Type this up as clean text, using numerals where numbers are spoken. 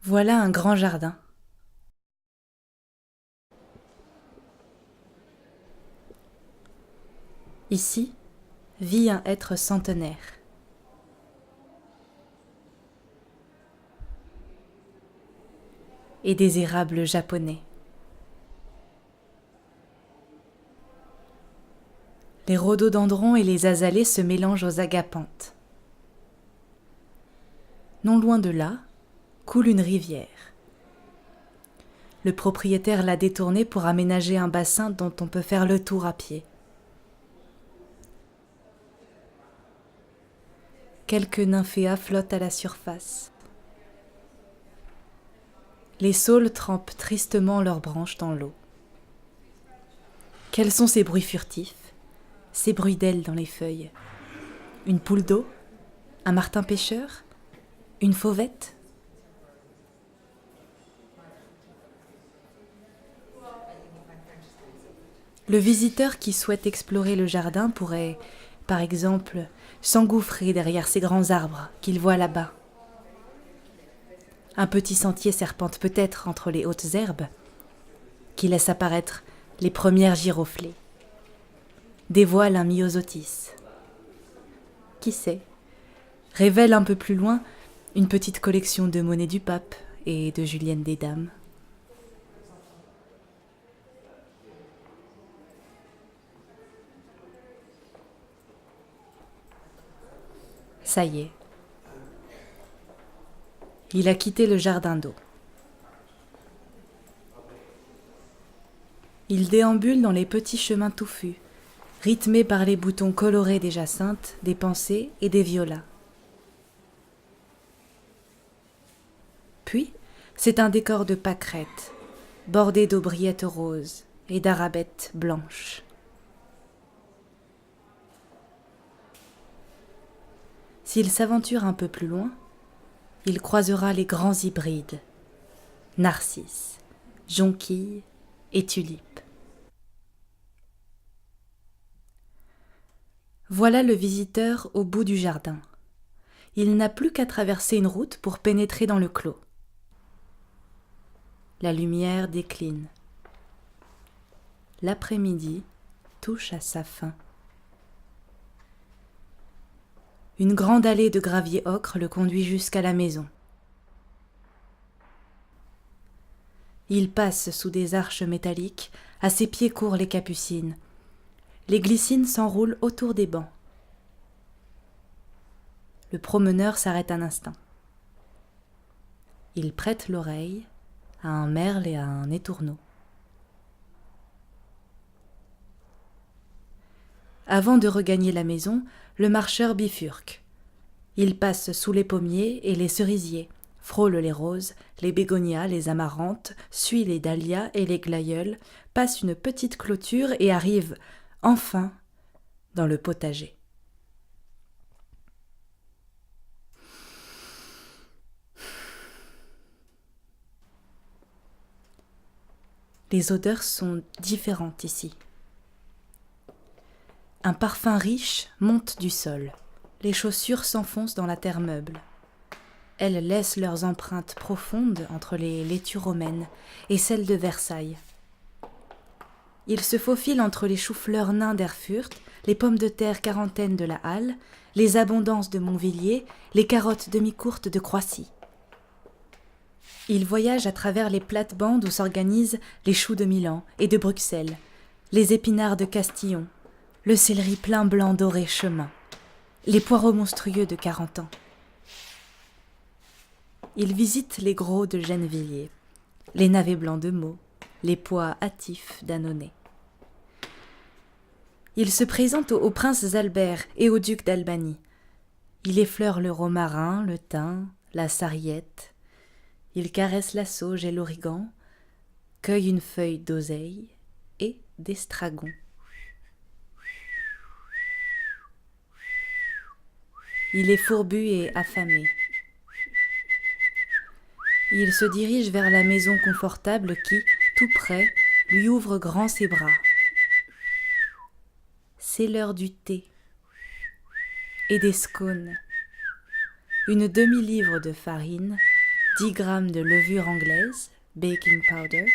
Voilà un grand jardin. Ici vit un être centenaire. Et des érables japonais. Les rhododendrons et les azalées se mélangent aux agapanthes. Non loin de là, coule une rivière. Le propriétaire l'a détournée pour aménager un bassin dont on peut faire le tour à pied. Quelques nymphéas flottent à la surface. Les saules trempent tristement leurs branches dans l'eau. Quels sont ces bruits furtifs, ces bruits d'ailes dans les feuilles? Une poule d'eau? Un martin pêcheur? Une fauvette? Le visiteur qui souhaite explorer le jardin pourrait, par exemple, s'engouffrer derrière ces grands arbres qu'il voit là-bas. Un petit sentier serpente peut-être entre les hautes herbes, qui laisse apparaître les premières giroflées, dévoile un myosotis. Qui sait, révèle un peu plus loin une petite collection de monnaies du pape et de Julienne des Dames. Ça y est, il a quitté le jardin d'eau. Il déambule dans les petits chemins touffus, rythmés par les boutons colorés des jacinthes, des pensées et des violas. Puis, c'est un décor de pâquerettes, bordé d'aubriettes roses et d'arabettes blanches. S'il s'aventure un peu plus loin, il croisera les grands hybrides, narcisses, jonquilles et tulipes. Voilà le visiteur au bout du jardin. Il n'a plus qu'à traverser une route pour pénétrer dans le clos. La lumière décline. L'après-midi touche à sa fin. Une grande allée de gravier ocre le conduit jusqu'à la maison. Il passe sous des arches métalliques, à ses pieds courent les capucines. Les glycines s'enroulent autour des bancs. Le promeneur s'arrête un instant. Il prête l'oreille à un merle et à un étourneau. Avant de regagner la maison, le marcheur bifurque. Il passe sous les pommiers et les cerisiers, frôle les roses, les bégonias, les amarantes, suit les dahlias et les glaïeuls, passe une petite clôture et arrive, enfin, dans le potager. Les odeurs sont différentes ici. Un parfum riche monte du sol. Les chaussures s'enfoncent dans la terre meuble. Elles laissent leurs empreintes profondes entre les laitues romaines et celles de Versailles. Ils se faufilent entre les choux-fleurs nains d'Erfurt, les pommes de terre quarantaines de la Halle, les abondances de Montvilliers, les carottes demi-courtes de Croissy. Ils voyagent à travers les plates-bandes où s'organisent les choux de Milan et de Bruxelles, les épinards de Castillon, le céleri plein blanc doré chemin, les poireaux monstrueux de 40 ans. Ils visitent les gros de Gennevilliers, les navets blancs de Meaux, les pois hâtifs d'Annonay. Ils se présentent aux princes Albert et aux ducs d'Albanie. Il effleure le romarin, le thym, la sarriette. Il caresse la sauge et l'origan, cueille une feuille d'oseille et d'estragon. Il est fourbu et affamé. Il se dirige vers la maison confortable qui, tout près, lui ouvre grand ses bras. C'est l'heure du thé et des scones. Une demi-livre de farine, 10 g de levure anglaise, baking powder,